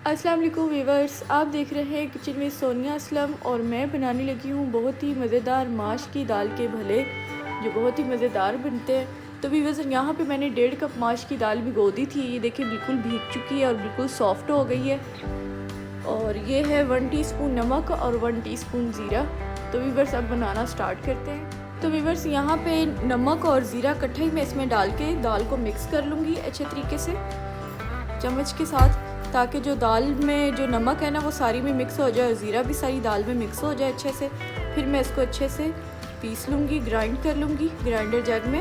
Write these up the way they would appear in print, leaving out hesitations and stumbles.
अस्सलाम वालेकुम वीवर्स, आप देख रहे हैं किचन में सोनिया असलम और मैं बनाने लगी हूँ बहुत ही मज़ेदार माश की दाल के भले जो बहुत ही मज़ेदार बनते हैं। तो वीवर्स, यहाँ पे मैंने 1.5 कप माश की दाल भिगो दी थी। ये देखिए बिल्कुल भीग चुकी है और बिल्कुल सॉफ्ट हो गई है। और ये है 1 टीस्पून नमक और 1 टीस्पून ज़ीरा। तो वीवर्स, अब बनाना स्टार्ट करते हैं। तो वीवर्स, यहाँ पे नमक और ज़ीरा इकट्ठा ही मैं इसमें डाल के दाल को मिक्स कर लूँगी अच्छे तरीके से चम्मच के साथ, ताकि जो दाल में जो नमक है ना वो सारी में मिक्स हो जाए और ज़ीरा भी सारी दाल में मिक्स हो जाए अच्छे से। फिर मैं इसको अच्छे से पीस लूँगी, ग्राइंड कर लूँगी ग्राइंडर जग में।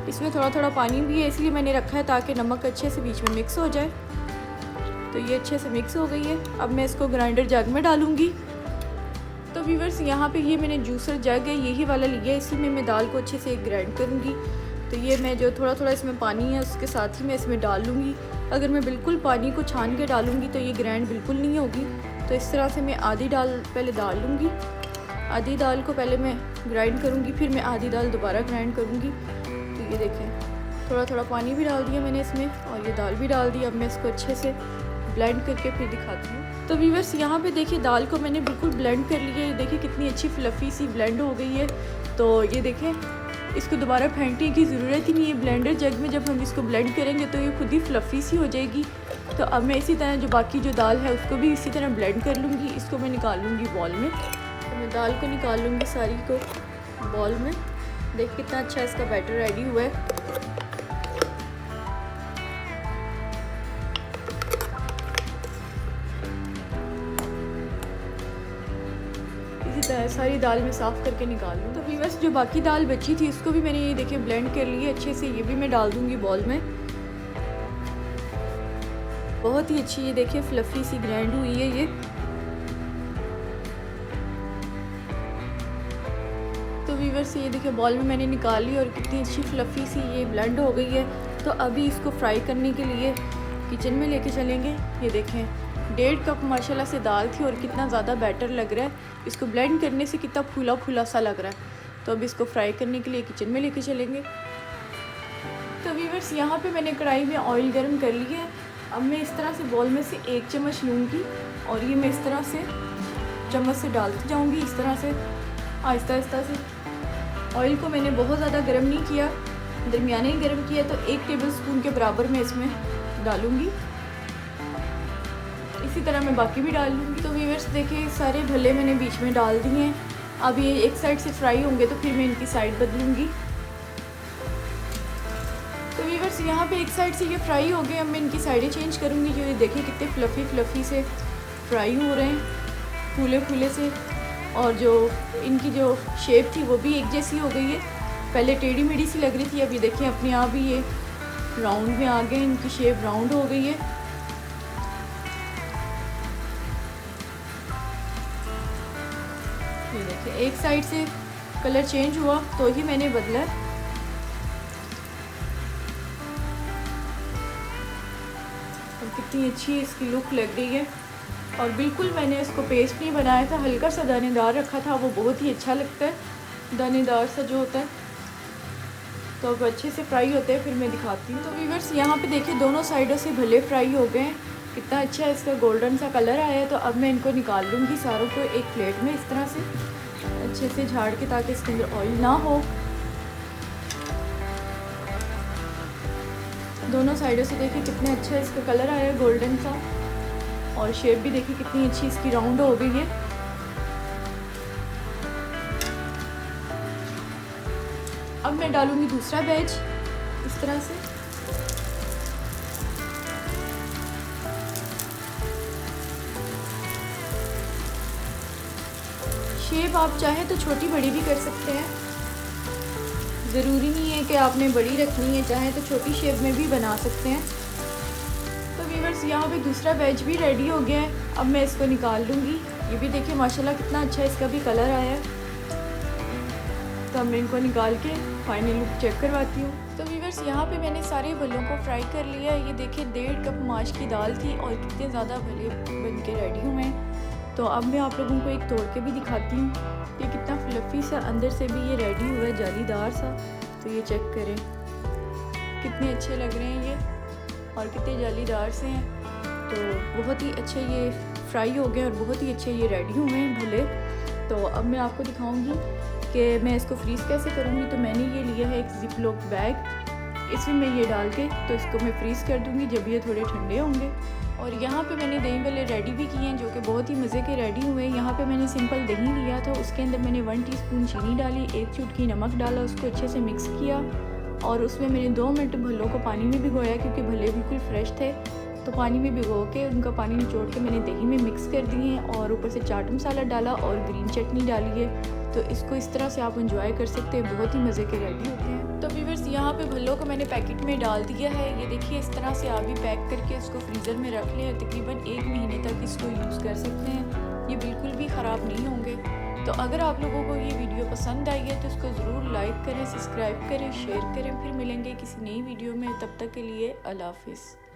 इसमें थोड़ा थोड़ा पानी भी है, इसलिए मैंने रखा है ताकि नमक अच्छे से बीच में मिक्स हो जाए। तो ये अच्छे से मिक्स हो गई है। अब मैं इसको ग्राइंडर जग में डालूँगी। तो वीवर्स, यहाँ पे ये मैंने जूसर जग है यही वाला लिया है, इसी में मैं दाल को अच्छे से ग्राइंड करूँगी। तो ये मैं जो थोड़ा थोड़ा इसमें पानी है उसके साथ ही मैं इसमें डाल लूँगी। अगर मैं बिल्कुल पानी को छान के डालूँगी तो ये ग्राइंड बिल्कुल नहीं होगी। तो इस तरह से मैं आधी दाल पहले डाल लूँगी, आधी दाल को पहले मैं ग्राइंड करूँगी, फिर मैं आधी दाल दोबारा ग्राइंड करूँगी। तो ये देखें, थोड़ा थोड़ा पानी भी डाल दिया मैंने इसमें और ये दाल भी डाल दी। अब मैं इसको अच्छे से ब्लेंड करके फिर दिखाती हूँ। तो वीवर्स, यहाँ पे देखिए दाल को मैंने बिल्कुल ब्लेंड कर लिया है। ये देखिए कितनी अच्छी फ्लफ़ी सी ब्लेंड हो गई है। तो ये देखें, इसको दोबारा फेंटने की ज़रूरत ही नहीं है। ब्लेंडर जग में जब हम इसको ब्लेंड करेंगे तो ये खुद ही फ्लफ़ी सी हो जाएगी। तो अब मैं इसी तरह जो बाकी जो दाल है उसको भी इसी तरह ब्लेंड कर लूँगी। इसको मैं निकाल लूँगी बॉल में। तो मैं दाल को निकाल लूँगी सारी को बॉल में। देख कितना अच्छा इसका बैटर रेडी हुआ है। इसी तरह सारी दाल में साफ़ करके निकाल लूँ। तो वीवर्स, जो बाकी दाल बची थी उसको भी मैंने ये देखिए ब्लेंड कर ली है अच्छे से। ये भी मैं डाल दूँगी बॉल में। बहुत ही अच्छी ये देखिए फ्लफ़ी सी ग्राइंड हुई है ये। तो वीवर्स, ये देखिए बॉल में मैंने निकाल ली और कितनी अच्छी फ्लफ़ी सी ये ब्लेंड हो गई है। तो अभी इसको फ्राई करने के लिए किचन में लेके चलेंगे। ये देखें 1.5 कप माशाल्लाह से दाल थी और कितना ज़्यादा बैटर लग रहा है। इसको ब्लेंड करने से कितना फूला फूला सा लग रहा है। तो अब इसको फ्राई करने के लिए किचन में लेके चलेंगे। तो वीवर्स, यहाँ पे मैंने कढ़ाई में ऑयल गर्म कर लिया है। अब मैं इस तरह से बॉल में से 1 चम्मच लूँगी और ये मैं इस तरह से चम्मच से डालती जाऊँगी, इस तरह से आहिस्ता आहिस्ता से। ऑयल को मैंने बहुत ज़्यादा गर्म नहीं किया, दरमियाना ही गर्म किया। तो 1 टेबलस्पून के बराबर मैं इसमें डालूँगी। इसी तरह मैं बाकी भी डाल लूँगी। तो वीवर्स देखिए, सारे भले मैंने बीच में डाल दिए हैं। अब ये एक साइड से फ्राई होंगे तो फिर मैं इनकी साइड बदलूँगी। तो वीवर्स, यहाँ पे एक साइड से ये फ्राई हो गए। अब मैं इनकी साइडें चेंज करूँगी। जो ये देखिए कितने फ्लफ़ी से फ्राई हो रहे हैं, फूले फूले से। और जो इनकी जो शेप थी वो भी एक जैसी हो गई है। पहले टेढ़ी मेढ़ी सी लग रही थी, अभी देखिए अपने आप ही ये राउंड में आ गए, इनकी शेप राउंड हो गई है। ये देखिए एक साइड से कलर चेंज हुआ तो ही मैंने बदला। और कितनी अच्छी इसकी लुक लग रही है। और बिल्कुल मैंने इसको पेस्ट नहीं बनाया था, हल्का सा दानेदार रखा था। वो बहुत ही अच्छा लगता है, दानेदार सा जो होता है। तो अब अच्छे से फ्राई होते हैं, फिर मैं दिखाती हूँ। तो वीवर्स, यहाँ पे देखिए दोनों साइडों से भले फ्राई हो गए हैं। कितना अच्छा इसका गोल्डन सा कलर आया है। तो अब मैं इनको निकाल लूँगी सारों को एक प्लेट में, इस तरह से अच्छे से झाड़ के, ताकि इसके अंदर ऑयल ना हो। दोनों साइडों से देखिए कितना अच्छा इसका कलर आया है गोल्डन सा। और शेप भी देखिए कितनी अच्छी इसकी राउंड हो गई है। अब मैं डालूंगी दूसरा बैच इस तरह से। शेप आप चाहें तो छोटी बड़ी भी कर सकते हैं, ज़रूरी नहीं है कि आपने बड़ी रखनी है, चाहे तो छोटी शेप में भी बना सकते हैं। तो वीवर्स, यहाँ पे दूसरा बैच भी रेडी हो गया है। अब मैं इसको निकाल लूँगी। ये भी देखिए माशाल्लाह कितना अच्छा इसका भी कलर आया है। तो अब मैं इनको निकाल के फाइनल लुक चेक करवाती हूँ। तो वीवर्स, यहाँ पे मैंने सारे भलों को फ्राई कर लिया। ये देखिए 1.5 कप माश की दाल थी और कितने ज़्यादा भले बन के रेडी हुए हैं। तो अब मैं आप लोगों को एक तोड़ के भी दिखाती हूँ। ये कितना फ्लफ़ी सा अंदर से भी ये रेडी हुआ है, जालीदार सा। तो ये चेक करें कितने अच्छे लग रहे हैं ये। और कितने जालीदार से हैं। तो बहुत ही अच्छे ये फ्राई हो गए और बहुत ही अच्छे ये रेडी हुए हैं भले। तो अब मैं आपको दिखाऊंगी कि मैं इसको फ्रीज़ कैसे करूँगी। तो मैंने ये लिया है एक जिप लॉक बैग, इसमें मैं ये डाल के तो इसको मैं फ्रीज़ कर दूँगी जब ये थोड़े ठंडे होंगे। और यहाँ पे मैंने दही भल्ले रेडी भी किए हैं जो कि बहुत ही मज़े के रेडी हुए हैं। यहाँ पे मैंने सिंपल दही लिया था, उसके अंदर मैंने 1 टीस्पून चीनी डाली, 1 चुटकी नमक डाला, उसको अच्छे से मिक्स किया और उसमें मैंने 2 मिनट भल्लों को पानी में भिगोया क्योंकि भल्ले बिल्कुल फ्रेश थे। तो पानी में भिगो के उनका पानी निचोड़ के मैंने दही में मिक्स कर दिए हैं और ऊपर से चाट मसाला डाला और ग्रीन चटनी डाली है। तो इसको इस तरह से आप इंजॉय कर सकते हैं, बहुत ही मज़े के रेडी होते हैं। तो व्यूअर्स यहाँ पे भल्लों को मैंने पैकेट में डाल दिया है। ये देखिए इस तरह से आप भी पैक करके इसको फ्रीज़र में रख लें, तकरीबन 1 महीने तक इसको यूज़ कर सकते हैं। ये बिल्कुल भी ख़राब नहीं होंगे। तो अगर आप लोगों को ये वीडियो पसंद आई है तो इसको ज़रूर लाइक करें, सब्सक्राइब करें, शेयर करें। फिर मिलेंगे किसी नई वीडियो में, तब तक के लिए अल्लाह हाफ़िज़।